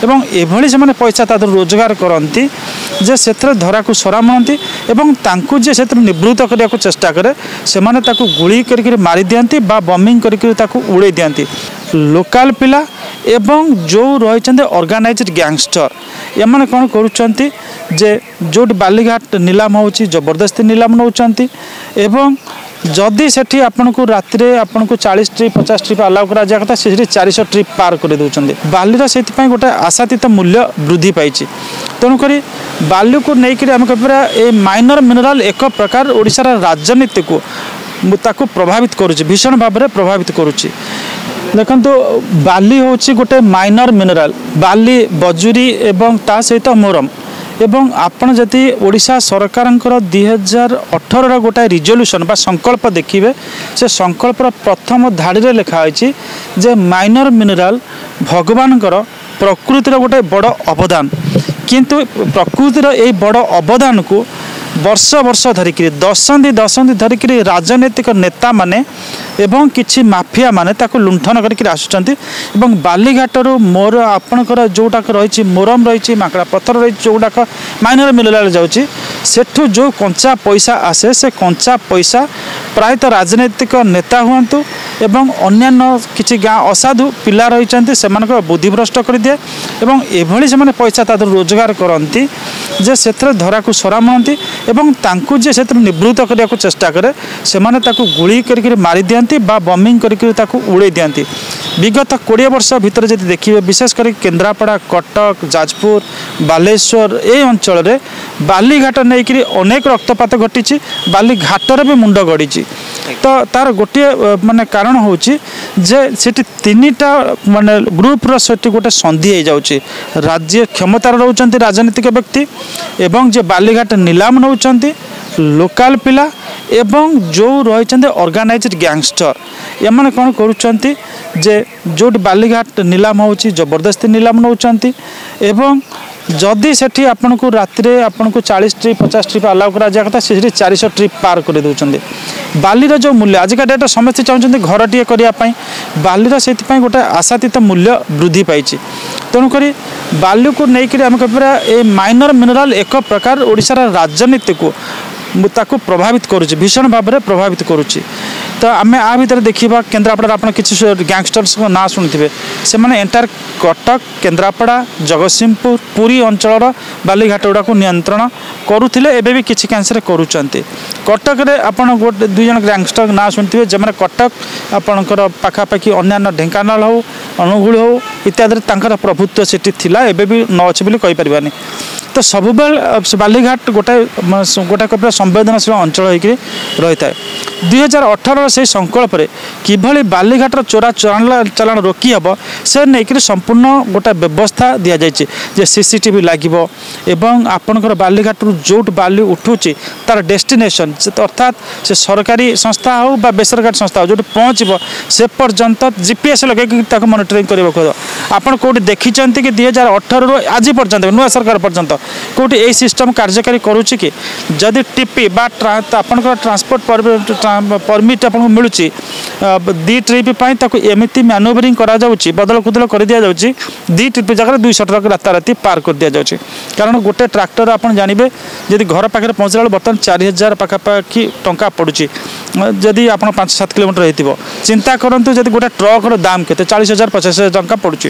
एवं एभली से पैसा ताद रोजगार करती जे से धरा को सरा मनती एवं जे से निवृत्त करने को चेष्टा करे से गुली कर मारी दिंती बमिंग कर उड़े दिंती लोकल पिला एवं जो रही ऑर्गेनाइज्ड गैंगस्टर एमाने कौन करुँचे जे जो बालीघाट नीलाम हो जबरदस्ती नीलाम नौकरी एवं जदि से आपन को राति आपन को 40 ट्रिप 50 ट्रिप अलाउ करा कथा से 400 ट्रिप पार कर दौरान बालीर से गोटे आशातीत मूल्य वृद्धि पाई तेणुक बाली को लेकर आम कह माइनर मिनराल एक प्रकार ओडिशार राजनीति को ताको प्रभावित करुच्ची भीषण भाव में प्रभावित करुच्ची देखो बाली हूँ गोटे माइनर मिनराल बाली बजुरी एवं ता सहित मोरम एवं आपण जदि ओडिशा सरकार 2018 गोटाए रिजोल्यूशन बा संकल्प देखिए से संकल्प प्रथम धाड़ी में लिखाई जे माइनर मिनराल भगवान प्रकृतिर गोटे बड़ अवदान किंतु प्रकृतिर यही बड़ अवदान को वर्ष वर्ष धरिक दशंधि धरिक राजनैतिक नेता माने एवं किछि माफिया माने ताको लुंठन करके आसुचंती एवं बालीघाटरू मोर आपणकर जोटाक रही मोरम रही माकड़ा पत्थर रही जोटाक माइनर मिनराल जाउची सेठू जो कंचा पैसा आसे से कंचा पैसा प्रायतः राजनैतिक नेता हुंतु एवं अन्यान्य किछि गाँ असाधु पिला रही से बुद्धिभ्रष्ट कर दिए एवं एभली से पैसा ताद रोजगार करती जे से धरा को सरा मनती एवं जे से निवृत्त करने को चेष्टा करे से गुली कर मारी दिंती बमिंग कर उड़े दिंती विगत 20 वर्ष भितर जब देखिए विशेषकर केन्द्रापड़ा कटक जाजपुर बालेश्वर ये अंचल में बालीघाट नहीं अनेक रक्तपात घटी बालीघाटर भी मुंड गड़ी तो तार गोटे माने कारण हूँ जे सेठी 3टा माने ग्रुप्र से गोटे संधि हो जाऊँगी राज्य क्षमतार रोचंती राजनीतिक व्यक्ति एवं जे बालीघाट नीलाम नौकरी लोकल पिला एवं जो रही ऑर्गेनाइज्ड गैंगस्टर एमाने कौन करुँचे जे जो बालीघाट नीलाम हो जबरदस्ती नीलाम नौकरी एवं जदि से आपन को राति आपन को 40 ट्रिप 50 ट्रिप अलाउ करा कथा से 400 ट्रिप पार कर दौरान बालीर जो मूल्य आजिका डेट समस्ते चाहते घरटे करने बालीर से गोटे आशातीत मूल्य वृद्धि पाई तेणुक बाली को लेकर आम कह माइनर मिनराल एक प्रकार ओडिशार राजनीति को ताको प्रभावित करुच्ची भीषण भाव में प्रभावित करुच्ची तो आम आ भितर देखा केन्द्रापड़ा आप किसी गैंगस्टर्स ना शुणुवे से एंटायर कटक केन्द्रापड़ा जगतसिंहपुर पुरी अंचल बालीघाट गुड़ा को नियंत्रण करुले एवं भी किसी कैंसर करुँचे कटक आपड़ गोटे 2 जन गैंगस्टर ना शुणुवे जमाने कटक आपणकर पाखापाखि अन्य ढेंकानाल हो अनुगुल हो इत्यादि प्रभुत्व सेठी थिला एबे भी न अच्छे बोली कहींपारानी तो सब बालीघाट गोटाए गोटे संवेदनशील अंचल होकर रही है 2018 से संकल्प किभली बालीघाटर चोरा चालान रोकी हे से नहीं संपूर्ण गोटे व्यवस्था दि जाए सीसीटीवी लगे एवं आपणकर बालीघाट जो बाली उठूची तार डेस्टिनेशन अर्थात से सरकारी संस्था हो बा बेसरकारी संस्था हो जो पहुँचब से पर्यंत जीपीएस लगे मॉनिटरिंग करने आपड़ कौटी देखी कि 2018 आज पर्यंत नुआ सरकार पर्यंत कौटी यही सिस्टम कार्यकारी करुच्ची कि जदि टीपी आपंकर ट्रांसपोर्ट परमिट आपको मिलूँ 2 ट्रिप एमती मैनुवरिंग करा बदल कुदल कर दि जाऊँगी 2 ट्रिप जगह 200 टका राताराति पार कर दि जाऊँगी कारण गोटे ट्रैक्टर आप जानवे जदि घर पाखे पहुँचला बर्तमान 4000 पाखापाखि टंका पड़ुची जदि आप 5-7 किलोमीटर होती चिंता करूँ जब गोटे ट्रक्र दाम के 40,000 50,000 टंका पड़ुची।